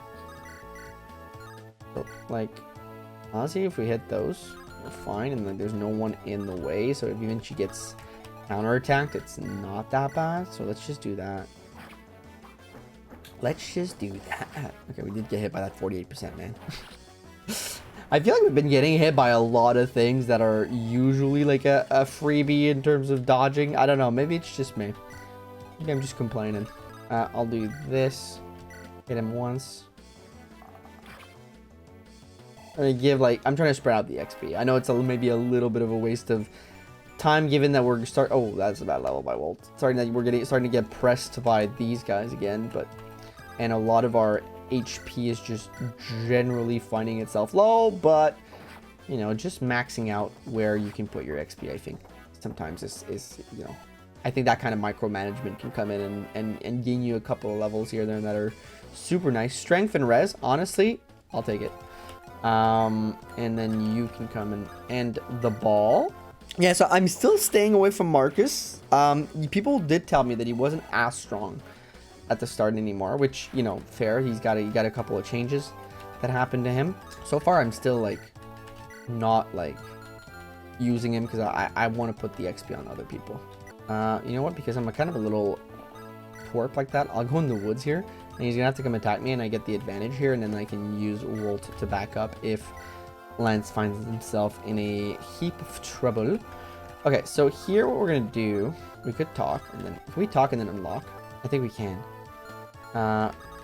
So, like, honestly, if we hit those, we're fine, and like there's no one in the way. So if even she gets counterattacked, it's not that bad. So let's just do that. Let's just do that. Okay, we did get hit by that 48%, man. I feel like we've been getting hit by a lot of things that are usually like a freebie in terms of dodging. I don't know. Maybe it's just me. Maybe I'm just complaining. I'll do this. Hit him once. I'm gonna give like, I'm trying to spread out the XP. I know it's maybe a little bit of a waste of time given that we're oh, that's a bad level by Walt. Starting to get pressed by these guys again, and a lot of our HP is just generally finding itself low, but you know, just maxing out where you can put your XP, I think sometimes is you know, I think that kind of micromanagement can come in and gain you a couple of levels here and there that are super nice. Strength and res, honestly, I'll take it. And then you can come and the ball. Yeah, so I'm still staying away from Marcus. People did tell me that he wasn't as strong at the start anymore, which, you know, fair. He got a couple of changes that happened to him. So far, I'm still like not like using him because I want to put the XP on other people. You know what? Because I'm kind of a little twerp like that, I'll go in the woods here, and he's gonna have to come attack me, and I get the advantage here, and then I can use Walt to back up if Lance finds himself in a heap of trouble. Okay, so here what we're gonna do, we could talk, and then can we talk and then unlock? I think we can.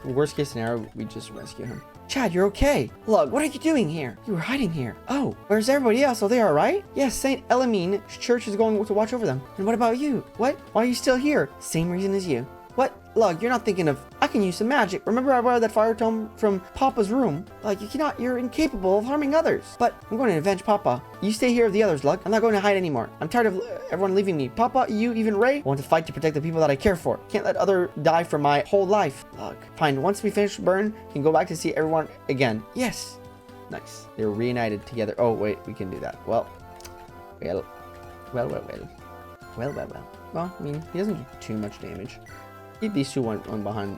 Worst case scenario, we just rescue him. Chad, you're okay. Lugh, what are you doing here? You were hiding here. Oh, where's everybody else? Are they all right? Yes, St. Elamine Church is going to watch over them. And what about you? What? Why are you still here? Same reason as you. What? Lugh, you're not thinking of, I can use some magic. Remember I borrowed that fire tome from Papa's room? Like, you're incapable of harming others. But I'm going to avenge Papa. You stay here with the others, Lugh. I'm not going to hide anymore. I'm tired of everyone leaving me. Papa, you, even Ray, want to fight to protect the people that I care for. Can't let other die for my whole life. Lugh. Fine, once we finish burn, we can go back to see everyone again. Yes. Nice. They're reunited together. Oh, wait, we can do that. Well. Well, I mean, he doesn't do too much damage. Keep these two one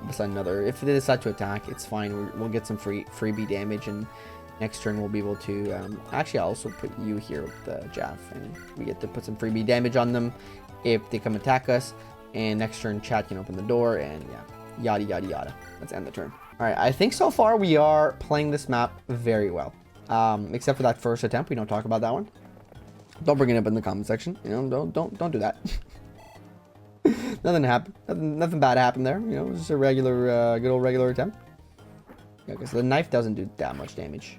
beside another. If they decide to attack, it's fine. We'll get some freebie damage, and Next turn, we'll be able to... actually, I'll also put you here with the Jaff, and we get to put some freebie damage on them if they come attack us. And next turn, Chad can open the door, and yeah, yada, yada, yada. Let's end the turn. All right, I think so far we are playing this map very well. Except for that first attempt. We don't talk about that one. Don't bring it up in the comment section. You know, don't do that. Nothing happened. Nothing bad happened there. You know, it was just a regular, good old regular attempt. Yeah, because the knife doesn't do that much damage.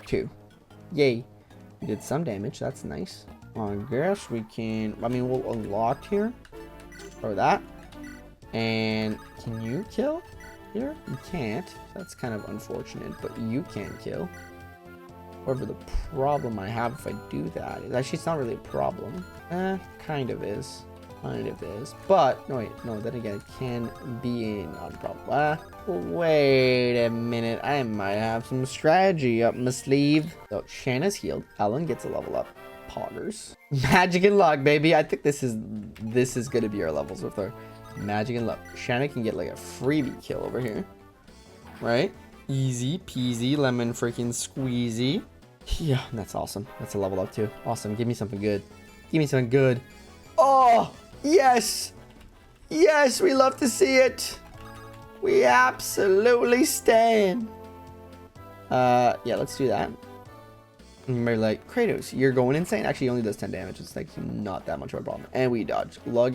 2. Yay. We did some damage. That's nice. I guess we can... I mean, we'll unlock here. Or that. And can you kill here? You can't. That's kind of unfortunate, but you can kill. However, the problem I have if I do that is actually it's not really a problem. Kind of is. Kind of is. But, no, wait. No, then again, it can be not a problem. Wait a minute. I might have some strategy up my sleeve. So, Shanna's healed. Ellen gets a level up. Poggers. Magic and luck, baby. I think this is going to be our levels with her. Magic and luck. Shanna can get like a freebie kill over here. Right? Easy peasy lemon freaking squeezy. Yeah, that's awesome. That's a level up too. Awesome. Give me something good. Give me something good. Oh, yes. Yes, we love to see it. We absolutely stand. Yeah, let's do that. And we're like, Kratos, you're going insane. Actually, he only does 10 damage. It's like not that much of a problem. And we dodge. Lugh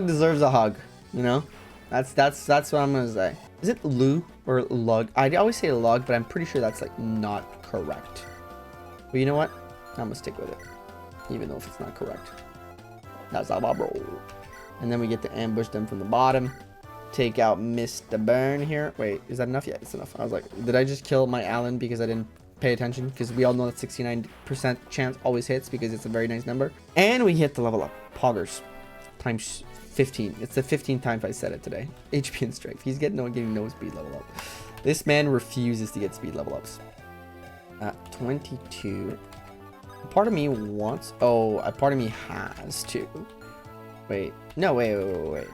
deserves a hug, you know? That's what I'm gonna say. Is it Lugh or Lugh? I always say Lugh, but I'm pretty sure that's like not correct. But you know what? I'm gonna stick with it, even though if it's not correct. That's how I roll. And then we get to ambush them from the bottom. Take out Mr. Burn here. Wait, is that enough? Yeah, it's enough. I was like, did I just kill my Allen because I didn't pay attention? Because we all know that 69% chance always hits because it's a very nice number. And we hit the level up. Poggers. Times 15. It's the 15th time I said it today. HP and strength. He's getting no speed level up. This man refuses to get speed level ups. 22. A part of me wants... Oh, a part of me has to. Wait. No, wait.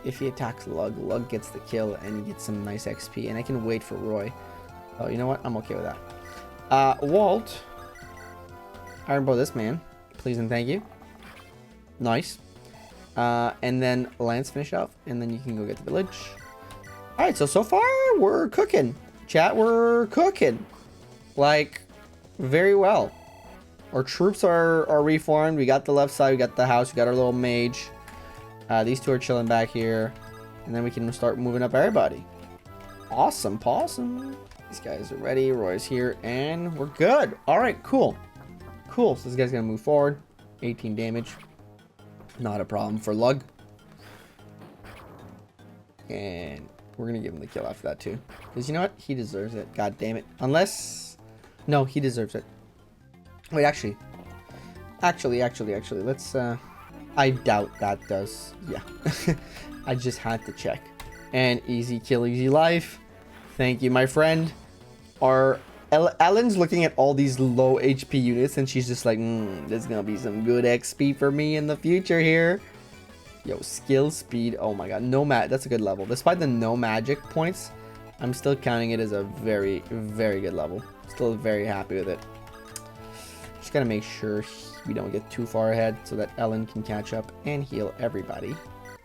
If he attacks Lugh, Lugh gets the kill and gets some nice XP. And I can wait for Roy. Oh, you know what? I'm okay with that. Walt. Ironbow this man. Please and thank you. Nice. And then Lance finish off, and then you can go get the village. All right, so far we're cooking. Chat, we're cooking. Like, very well. Our troops are reformed. We got the left side, we got the house, we got our little mage. These two are chilling back here. And then we can start moving up everybody. Awesome, possum. These guys are ready. Roy's here, and we're good. All right, cool. Cool, so this guy's gonna move forward. 18 damage. Not a problem for Lugh. And we're going to give him the kill after that too. Because you know what? He deserves it. God damn it. Unless... No, he deserves it. Wait, actually. Actually, let's... I doubt that does. Yeah. I just had to check. And easy kill, easy life. Thank you, my friend. Ellen's looking at all these low HP units and she's just like, there's gonna be some good XP for me in the future here. Yo, skill, speed. Oh my god, that's a good level. Despite the no magic points, I'm still counting it as a very, very good level. Still very happy with it. Just gotta make sure we don't get too far ahead so that Ellen can catch up and heal everybody.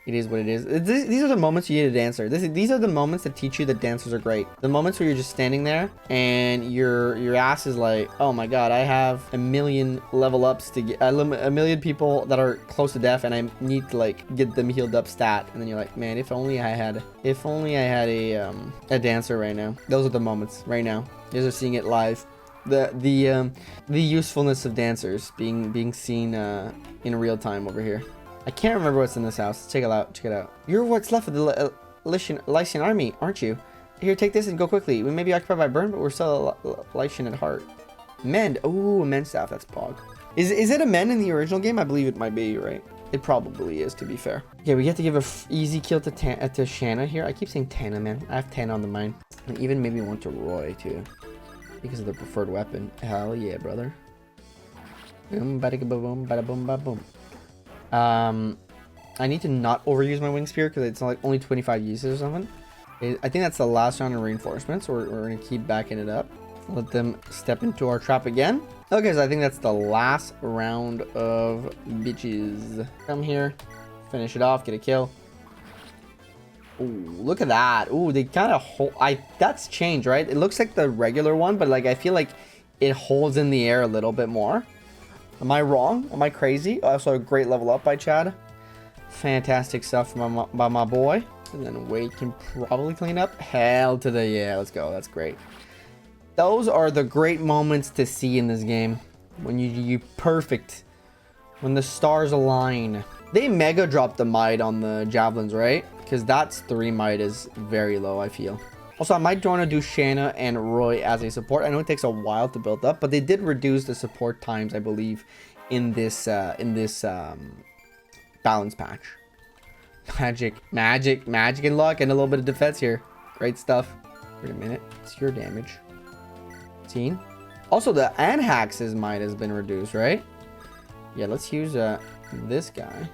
It is what it is. These are the moments you need a dancer. These are the moments that teach you that dancers are great. The moments where you're just standing there and your ass is like, oh my god, I have a million level ups to get a million people that are close to death, and I need to like get them healed up stat. And then you're like, man, if only I had a dancer right now. Those are the moments right now. You guys are seeing it live. The usefulness of dancers being seen in real time over here. I can't remember what's in this house. Check it out. You're what's left of the Lycian army, aren't you? Here, take this and go quickly. We may be occupied by Burn, but we're still Lycian at heart. Mend. Ooh, a mend staff. That's Pog. Is it a mend in the original game? I believe it might be, right? It probably is, to be fair. Okay, we get to give a easy kill to Shanna here. I keep saying Tana, man. I have 10 on the mind. And even maybe one to Roy, too. Because of the preferred weapon. Hell yeah, brother. Boom, bada boom, bada boom, bada boom. I need to not overuse my wing spear because it's like only 25 uses or something. I think that's the last round of reinforcements. So we're going to keep backing it up. Let them step into our trap again. Okay, so I think that's the last round of bitches. Come here. Finish it off. Get a kill. Ooh, look at that. Ooh, they kind of hold. That's changed, right? It looks like the regular one, but like I feel like it holds in the air a little bit more. Am I wrong? Am I crazy? Also, a great level up by Chad. Fantastic stuff by my boy. And then Wade can probably clean up. Hell to the yeah. Let's go. That's great. Those are the great moments to see in this game. When you perfect. When the stars align. They mega dropped the might on the javelins, right? Because that's 3 might is very low, I feel. Also, I might want to do Shanna and Roy as a support. I know it takes a while to build up, but they did reduce the support times, I believe, in this balance patch. Magic, and luck, and a little bit of defense here. Great stuff. Wait a minute. It's your damage. 15. Also, the Anhax's might has been reduced, right? Yeah, let's use this guy.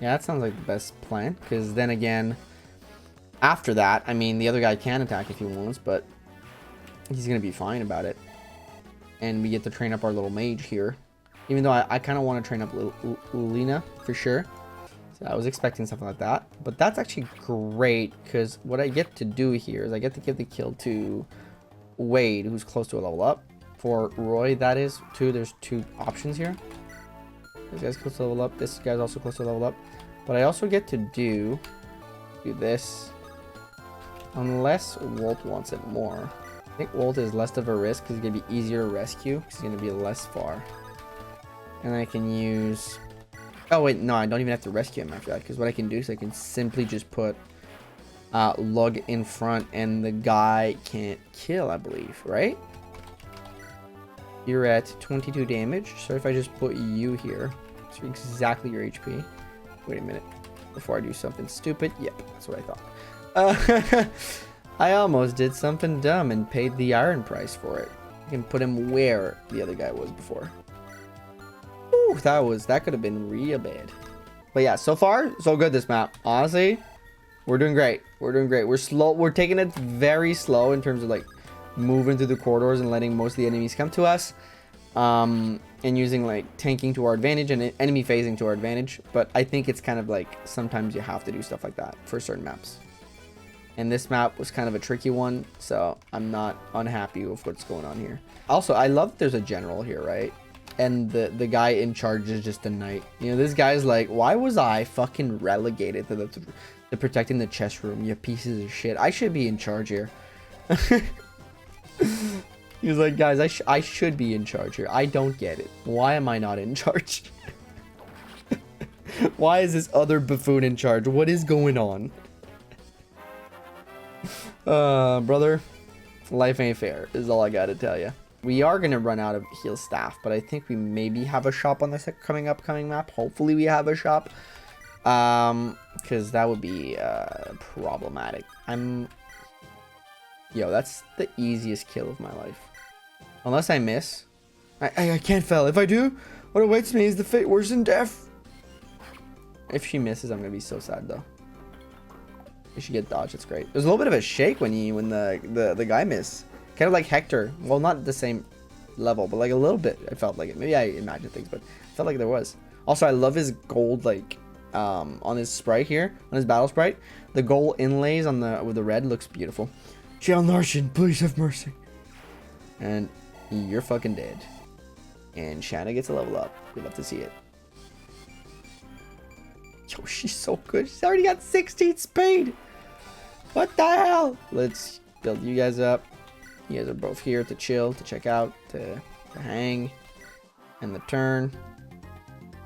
Yeah, that sounds like the best plan. Because then again, after that, I mean, the other guy can attack if he wants, but he's going to be fine about it. And we get to train up our little mage here. Even though I kind of want to train up Lena for sure. So I was expecting something like that. But that's actually great because what I get to do here is I get to give the kill to Wade, who's close to a level up. For Roy, that is, there's 2 options here. This guy's close to level up. This guy's also close to level up. But I also get to do this. Unless Walt wants it more. I think Walt is less of a risk because it's going to be easier to rescue. Because he's going to be less far. And I can use... Oh, wait. No, I don't even have to rescue him after that. Because what I can do is I can simply just put Lugh in front. And the guy can't kill, I believe. Right? You're at 22 damage. So if I just put you here. So exactly your HP. Wait a minute. Before I do something stupid. Yep, that's what I thought. I almost did something dumb and paid the iron price for it. I can put him where the other guy was before. Ooh, that could have been real bad. But yeah, so far, so good this map. Honestly, we're doing great. We're doing great. We're slow. We're taking it very slow in terms of like moving through the corridors and letting most of the enemies come to us. And using like tanking to our advantage and enemy phasing to our advantage. But I think it's kind of like sometimes you have to do stuff like that for certain maps. And this map was kind of a tricky one, so I'm not unhappy with what's going on here. Also, I love that there's a general here, right? And the guy in charge is just a knight. You know, this guy's like, why was I fucking relegated to protecting the chest room, you pieces of shit? I should be in charge here. He was like, guys, I should be in charge here. I don't get it. Why am I not in charge? Why is this other buffoon in charge? What is going on? Brother, life ain't fair is all I gotta tell you. We are gonna run out of heal staff, but I think we maybe have a shop on this coming map. Hopefully we have a shop. Because that would be problematic. Yo, that's the easiest kill of my life. Unless I miss. I can't fail. If I do, what awaits me is the fate worse than death. If she misses, I'm gonna be so sad though. You should get dodged. It's great. There's a little bit of a shake when the guy missed. Kind of like Hector. Well, not the same level, but like a little bit. I felt like it. Maybe I imagined things, but I felt like there was. Also, I love his gold like on his sprite here, on his battle sprite. The gold inlays on with the red looks beautiful. Jail Narshan, please have mercy. And you're fucking dead. And Shanna gets a level up. We'd love to see it. Yo, she's so good. She's already got 16 speed. What the hell? Let's build you guys up. You guys are both here to chill, to check out, to hang, and the turn.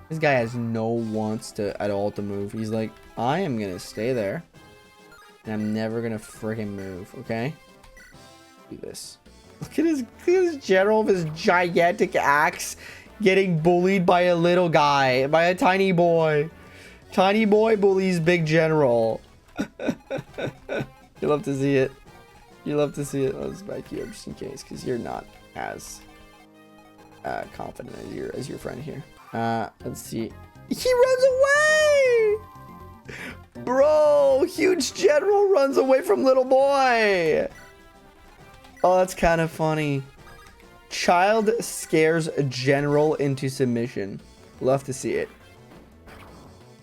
This guy has no wants to at all to move. He's like, I am gonna stay there, and I'm never gonna freaking move. Okay? Do this. Look at his general with his gigantic axe getting bullied by a little guy, by a tiny boy. Tiny boy bullies big general. You love to see it. You love to see it. Let's back you up just in case, because you're not as confident as your friend here. Let's see. He runs away! Bro, huge general runs away from little boy. Oh, that's kind of funny. Child scares general into submission. Love to see it.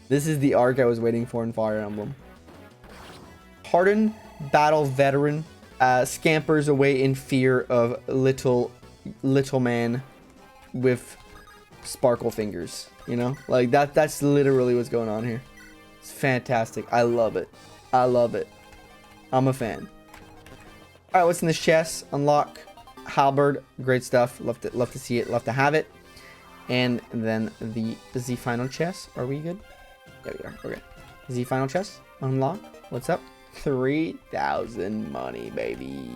This is the arc I was waiting for in Fire Emblem. Hardened battle veteran scampers away in fear of little man with sparkle fingers. You know, like that's literally what's going on here. It's fantastic. I love it. I love it. I'm a fan. All right, what's in this chest? Unlock halberd. Great stuff. Love to see it. Love to have it. And then the Z final chest. Are we good? There we are. Okay. Z final chest. Unlock. What's up? 3,000 money, baby.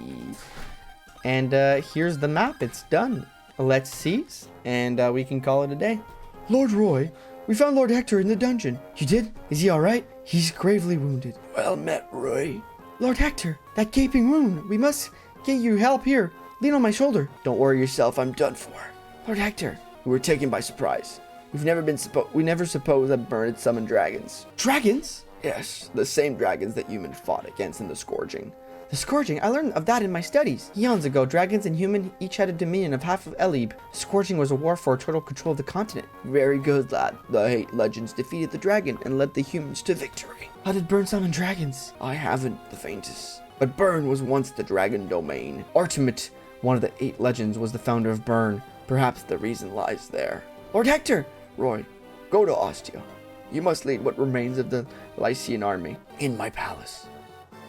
And here's the map. It's done. Let's seize, and we can call it a day. Lord Roy, we found Lord Hector in the dungeon. You did? Is he all right? He's gravely wounded. Well met, Roy. Lord Hector, that gaping wound. We must get you help here. Lean on my shoulder. Don't worry yourself. I'm done for. Lord Hector, we were taken by surprise. We never supposed that Burn had summoned dragons. Dragons? Yes, the same dragons that human fought against in the Scourging. The Scourging? I learned of that in my studies. Eons ago, dragons and human each had a dominion of half of Elib. Scourging was a war for total control of the continent. Very good, lad. The Hate Legends defeated the dragon and led the humans to victory. How did Burn summon dragons? I haven't the faintest. But Burn was once the dragon domain. Artemis, one of the 8 legends, was the founder of Burn. Perhaps the reason lies there. Lord Hector! Roy, go to Ostia. You must lead what remains of the Lycian army in my palace.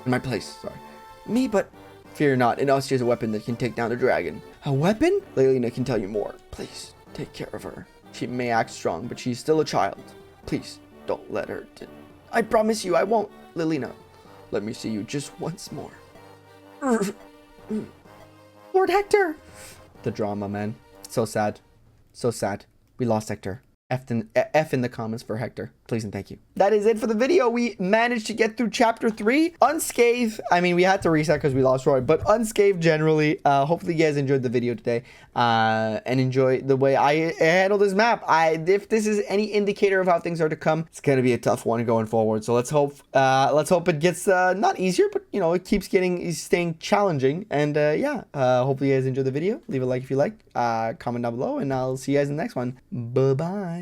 In my place, sorry. Me, but fear not. In Ostia is a weapon that can take down the dragon. A weapon? Lelina can tell you more. Please, take care of her. She may act strong, but she's still a child. Please, don't let her. I promise you, I won't. Lelina, let me see you just once more. Lord Hector! The drama, man. So sad. So sad. We lost Hector. F in the comments for Hector, please and thank you. That is it for the video. We managed to get through chapter 3 unscathed. I mean, we had to reset because we lost Roy, but unscathed generally. Hopefully you guys enjoyed the video today and enjoy the way I handled this map. If this is any indicator of how things are to come, it's gonna be a tough one going forward. So let's hope it gets not easier, but you know, it keeps staying challenging. And yeah, hopefully you guys enjoyed the video. Leave a like if you liked. Comment down below, and I'll see you guys in the next one. Bye bye.